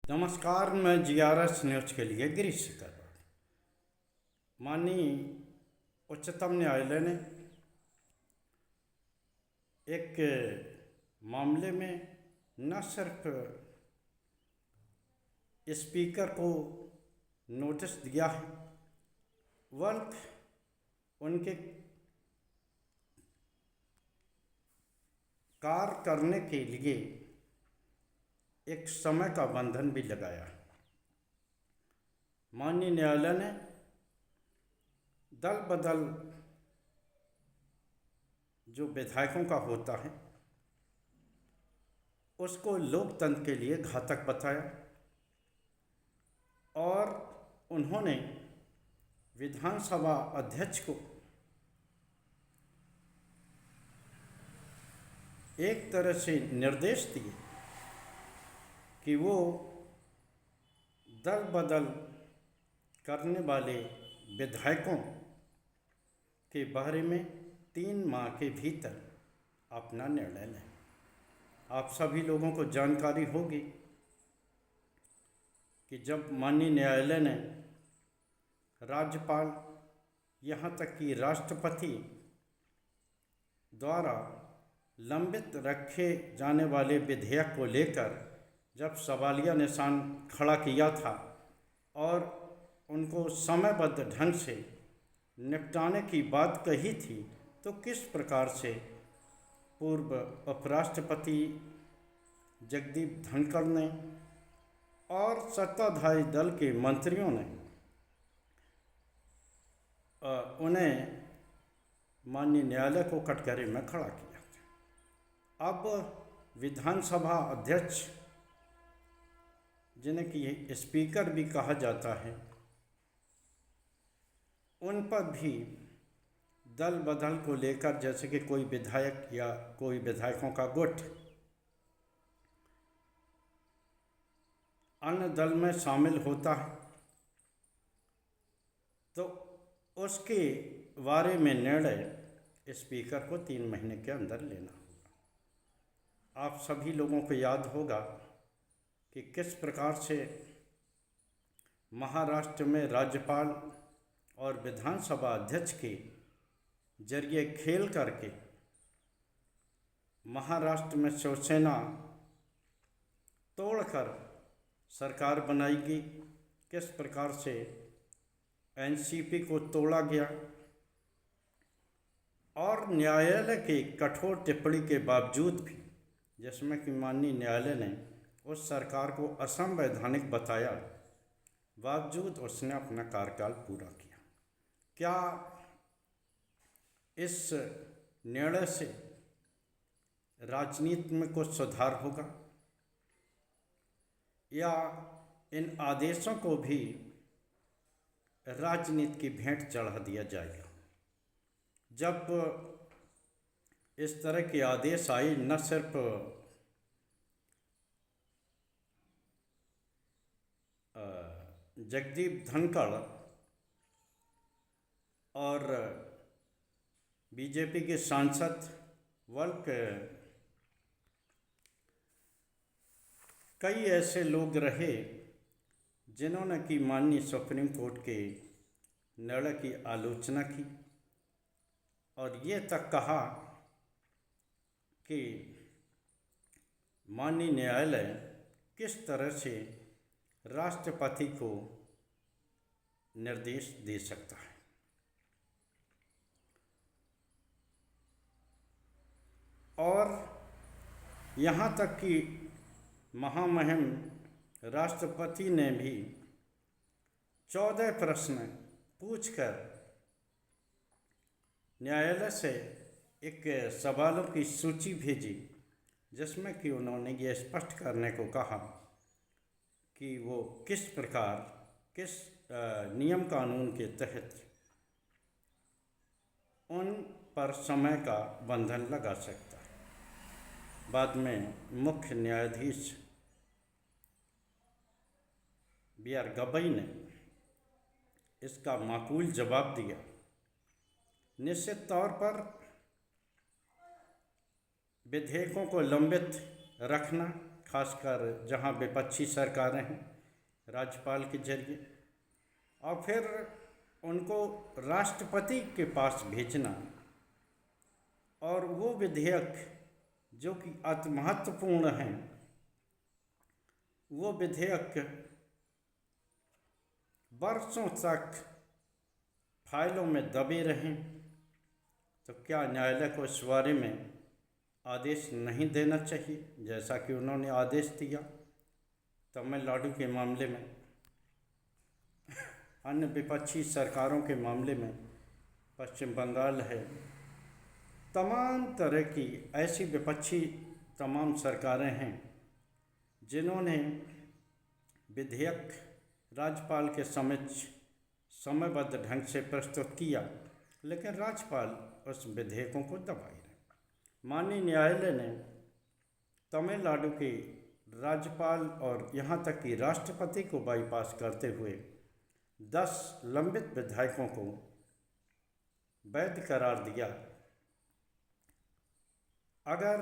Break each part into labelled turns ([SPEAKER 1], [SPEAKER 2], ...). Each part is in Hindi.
[SPEAKER 1] नमस्कार, मैं जीआरएस न्यूज के लिए गिरीश कर रहा हूँ। माननीय उच्चतम न्यायालय ने एक मामले में न सिर्फ स्पीकर को नोटिस दिया है, बल्कि उनके कार्य करने के लिए एक समय का बंधन भी लगाया है। माननीय न्यायालय ने दल बदल जो विधायकों का होता है उसको लोकतंत्र के लिए घातक बताया और उन्होंने विधानसभा अध्यक्ष को एक तरह से निर्देश दिए कि वो दल बदल करने वाले विधायकों के बारे में 3 माह के भीतर अपना निर्णय लें। आप सभी लोगों को जानकारी होगी कि जब माननीय न्यायालय ने राज्यपाल यहाँ तक कि राष्ट्रपति द्वारा लंबित रखे जाने वाले विधेयक को लेकर जब सवालिया निशान खड़ा किया था और उनको समयबद्ध ढंग से निपटाने की बात कही थी, तो किस प्रकार से पूर्व उपराष्ट्रपति जगदीप धनखड़ ने और सत्ताधारी दल के मंत्रियों ने उन्हें माननीय न्यायालय को कटघरे में खड़ा किया। अब विधानसभा अध्यक्ष, जिन्हें कि स्पीकर भी कहा जाता है, उन पर भी दल बदल को लेकर, जैसे कि कोई विधायक या कोई विधायकों का गुट अन्य दल में शामिल होता है तो उसके बारे में निर्णय स्पीकर को 3 महीने के अंदर लेना होगा। आप सभी लोगों को याद होगा कि किस प्रकार से महाराष्ट्र में राज्यपाल और विधानसभा अध्यक्ष के जरिए खेल करके महाराष्ट्र में शिवसेना तोड़कर सरकार बनाई गई, किस प्रकार से एनसीपी को तोड़ा गया और न्यायालय के कठोर टिप्पणी के बावजूद भी, जिसमें कि माननीय न्यायालय ने उस सरकार को असंवैधानिक बताया, बावजूद उसने अपना कार्यकाल पूरा किया। क्या इस निर्णय से राजनीति में कुछ सुधार होगा या इन आदेशों को भी राजनीति की भेंट चढ़ा दिया जाएगा? जब इस तरह के आदेश आए, न सिर्फ जगदीप धनखड़ और बीजेपी के सांसद बल्कि कई ऐसे लोग रहे जिन्होंने कि माननीय सुप्रीम कोर्ट के निर्णय की आलोचना की और ये तक कहा कि माननीय न्यायालय किस तरह से राष्ट्रपति को निर्देश दे सकता है। और यहाँ तक कि महामहिम राष्ट्रपति ने भी 14 प्रश्न पूछकर न्यायालय से एक सवालों की सूची भेजी, जिसमें कि उन्होंने ये स्पष्ट करने को कहा कि वो किस प्रकार, किस नियम कानून के तहत उन पर समय का बंधन लगा सकता है। बाद में मुख्य न्यायाधीश B.R. गवई ने इसका माकूल जवाब दिया। निश्चित तौर पर विधेयकों को लंबित रखना, खासकर जहाँ विपक्षी सरकारें हैं राज्यपाल के जरिए, और फिर उनको राष्ट्रपति के पास भेजना, और वो विधेयक जो कि अति महत्वपूर्ण हैं, वो विधेयक वर्षों तक फाइलों में दबे रहें। तो क्या न्यायालय को इस बारे में आदेश नहीं देना चाहिए, जैसा कि उन्होंने आदेश दिया तमिलनाडु के मामले में, अन्य विपक्षी सरकारों के मामले में, पश्चिम बंगाल है, तमाम तरह की ऐसी विपक्षी तमाम सरकारें हैं जिन्होंने विधेयक राज्यपाल के समक्ष समयबद्ध ढंग से प्रस्तुत किया, लेकिन राज्यपाल उस विधेयकों को दबाए रहे। माननीय न्यायालय ने तमिलनाडु के राज्यपाल और यहाँ तक कि राष्ट्रपति को बाईपास करते हुए 10 लंबित विधायकों को वैध करार दिया। अगर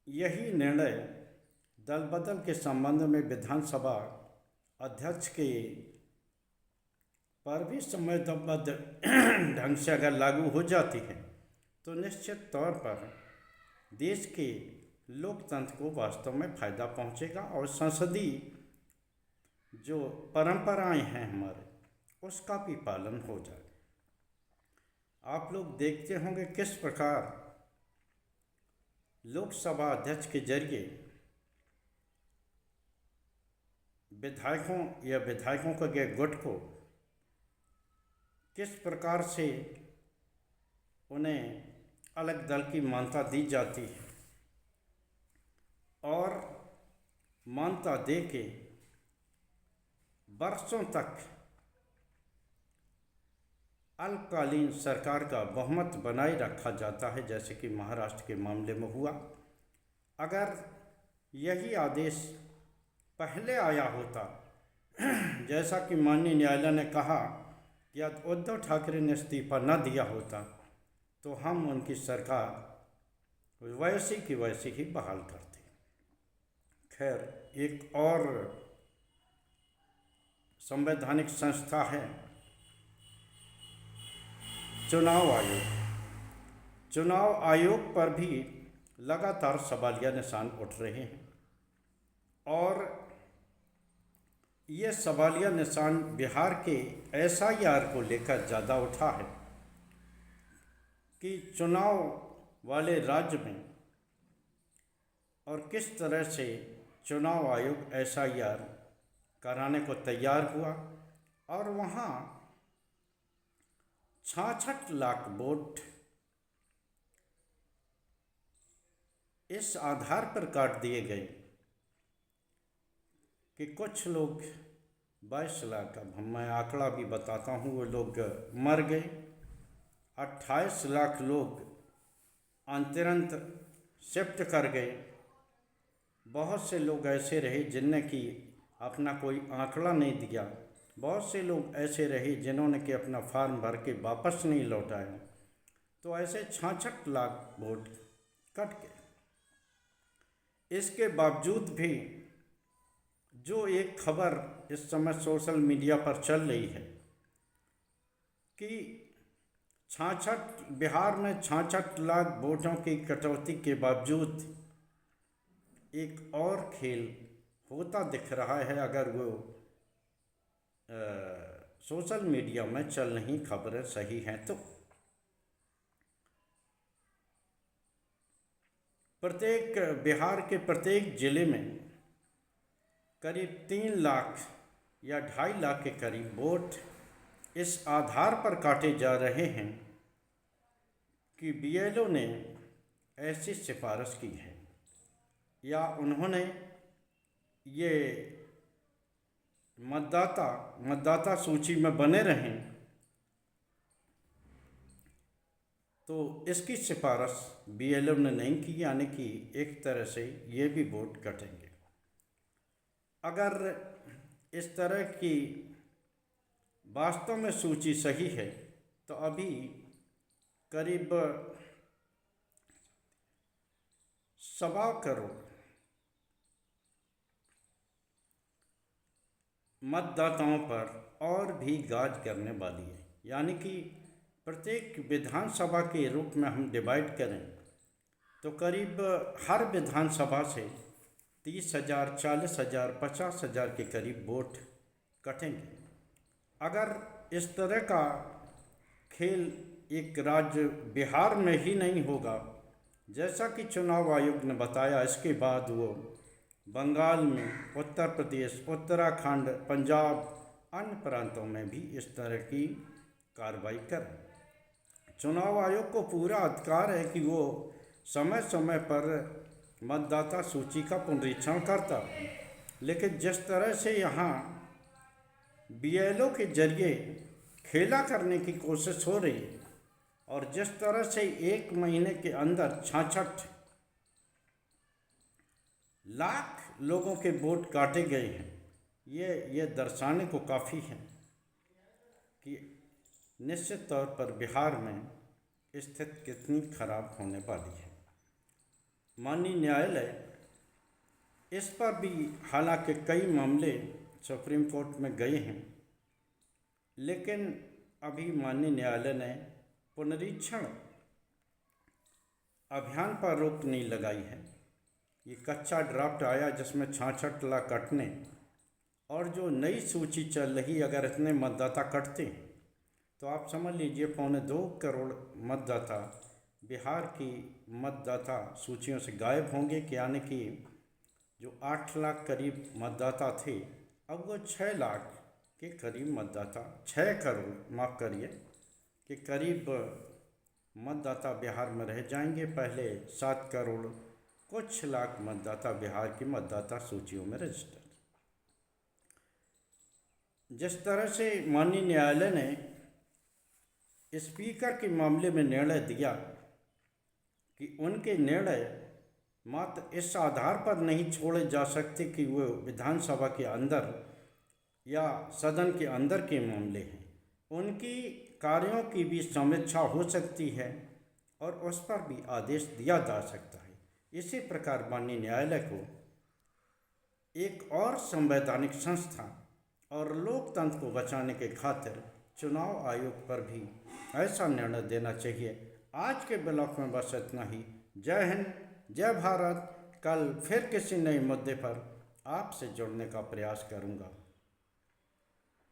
[SPEAKER 1] यही निर्णय दल बदल के संबंध में विधानसभा अध्यक्ष के पर भी समयबद्ध ढंग से अगर लागू हो जाती है, तो निश्चित तौर पर देश के लोकतंत्र को वास्तव में फ़ायदा पहुंचेगा और संसदीय जो परंपराएं हैं हमारे, उसका भी पालन हो जाएगा। आप लोग देखते होंगे किस प्रकार लोकसभा अध्यक्ष के जरिए विधायकों के गुट को किस प्रकार से उन्हें अलग दल की मान्यता दी जाती है, और मान्यता दे के वर्षों तक अल्पकालीन सरकार का बहुमत बनाए रखा जाता है, जैसे कि महाराष्ट्र के मामले में हुआ। अगर यही आदेश पहले आया होता, जैसा कि माननीय न्यायालय ने कहा कि यदि उद्धव ठाकरे ने इस्तीफा न दिया होता, तो हम उनकी सरकार वैसी की वैसी ही बहाल करते। खैर, एक और संवैधानिक संस्था है चुनाव आयोग। चुनाव आयोग पर भी लगातार सवालिया निशान उठ रहे हैं, और ये सवालिया निशान बिहार के एसआईआर को लेकर ज़्यादा उठा है कि चुनाव वाले राज्य में और किस तरह से चुनाव आयोग एसआईआर कराने को तैयार हुआ, और वहाँ 66 लाख वोट इस आधार पर काट दिए गए कि कुछ लोग 22 लाख, अब मैं आंकड़ा भी बताता हूँ, वो लोग मर गए। 28 लाख लोग अंतरंत शिफ्ट कर गए। बहुत से लोग ऐसे रहे जिनने कि अपना कोई आंकड़ा नहीं दिया। बहुत से लोग ऐसे रहे जिन्होंने कि अपना फार्म भर के वापस नहीं लौटाया। तो ऐसे 66 लाख वोट कट गए। इसके बावजूद भी जो एक खबर इस समय सोशल मीडिया पर चल रही है कि 66 बिहार में 66 लाख वोटों की कटौती के बावजूद एक और खेल होता दिख रहा है, अगर वो सोशल मीडिया में चल रही खबरें सही हैं तो। बिहार के प्रत्येक जिले में करीब 3 लाख या 2.5 लाख के करीब वोट इस आधार पर काटे जा रहे हैं कि बीएलओ ने ऐसी सिफारिश की है या उन्होंने ये मतदाता सूची में बने रहें, तो इसकी सिफारिश बीएलओ ने नहीं की, यानी कि एक तरह से ये भी वोट कटेंगे। अगर इस तरह की वास्तव में सूची सही है तो अभी करीब 1.25 करोड़ मतदाताओं पर और भी गाज करने वाली है। यानी कि प्रत्येक विधानसभा के रूप में हम डिवाइड करें तो करीब हर विधानसभा से 30,000, 40,000, 50,000 के करीब वोट कटेंगे। अगर इस तरह का खेल एक राज्य बिहार में ही नहीं होगा, जैसा कि चुनाव आयोग ने बताया, इसके बाद वो बंगाल में, उत्तर प्रदेश, उत्तराखंड, पंजाब, अन्य प्रांतों में भी इस तरह की कार्रवाई करें। चुनाव आयोग को पूरा अधिकार है कि वो समय समय पर मतदाता सूची का पुनरीक्षण करता है, लेकिन जिस तरह से यहाँ बीएलओ के जरिए खेला करने की कोशिश हो रही है और जिस तरह से 1 महीने के अंदर 66 लाख लोगों के वोट काटे गए हैं, ये दर्शाने को काफ़ी है कि निश्चित तौर पर बिहार में स्थिति कितनी खराब होने वाली है। माननीय न्यायालय इस पर भी हालांकि कई मामले सुप्रीम कोर्ट में गए हैं, लेकिन अभी माननीय न्यायालय ने पुनरीक्षण अभियान पर रोक नहीं लगाई है। ये कच्चा ड्राफ्ट आया जिसमें 66 लाख कटने, और जो नई सूची चल रही, अगर इतने मतदाता कटते तो आप समझ लीजिए 2.25 करोड़ मतदाता बिहार की मतदाता सूचियों से गायब होंगे। यानी कि जो 8 लाख करीब मतदाता थे, अब वो 6 लाख के करीब मतदाता, 6 करोड़ माफ़ करिए, के करीब मतदाता बिहार में रह जाएंगे। पहले 7 करोड़ कुछ लाख मतदाता बिहार की मतदाता सूचियों में रजिस्टर। जिस तरह से माननीय न्यायालय ने स्पीकर के मामले में निर्णय दिया कि उनके निर्णय मात्र इस आधार पर नहीं छोड़े जा सकते कि वो विधानसभा के अंदर या सदन के अंदर के मामले हैं, उनकी कार्यों की भी समीक्षा हो सकती है और उस पर भी आदेश दिया जा सकता है। इसी प्रकार माननीय न्यायालय को एक और संवैधानिक संस्था और लोकतंत्र को बचाने के खातिर चुनाव आयोग पर भी ऐसा निर्णय देना चाहिए। आज के ब्लॉक में बस इतना ही। जय हिंद, जय भारत। कल फिर किसी नए मुद्दे पर आपसे जुड़ने का प्रयास करूँगा।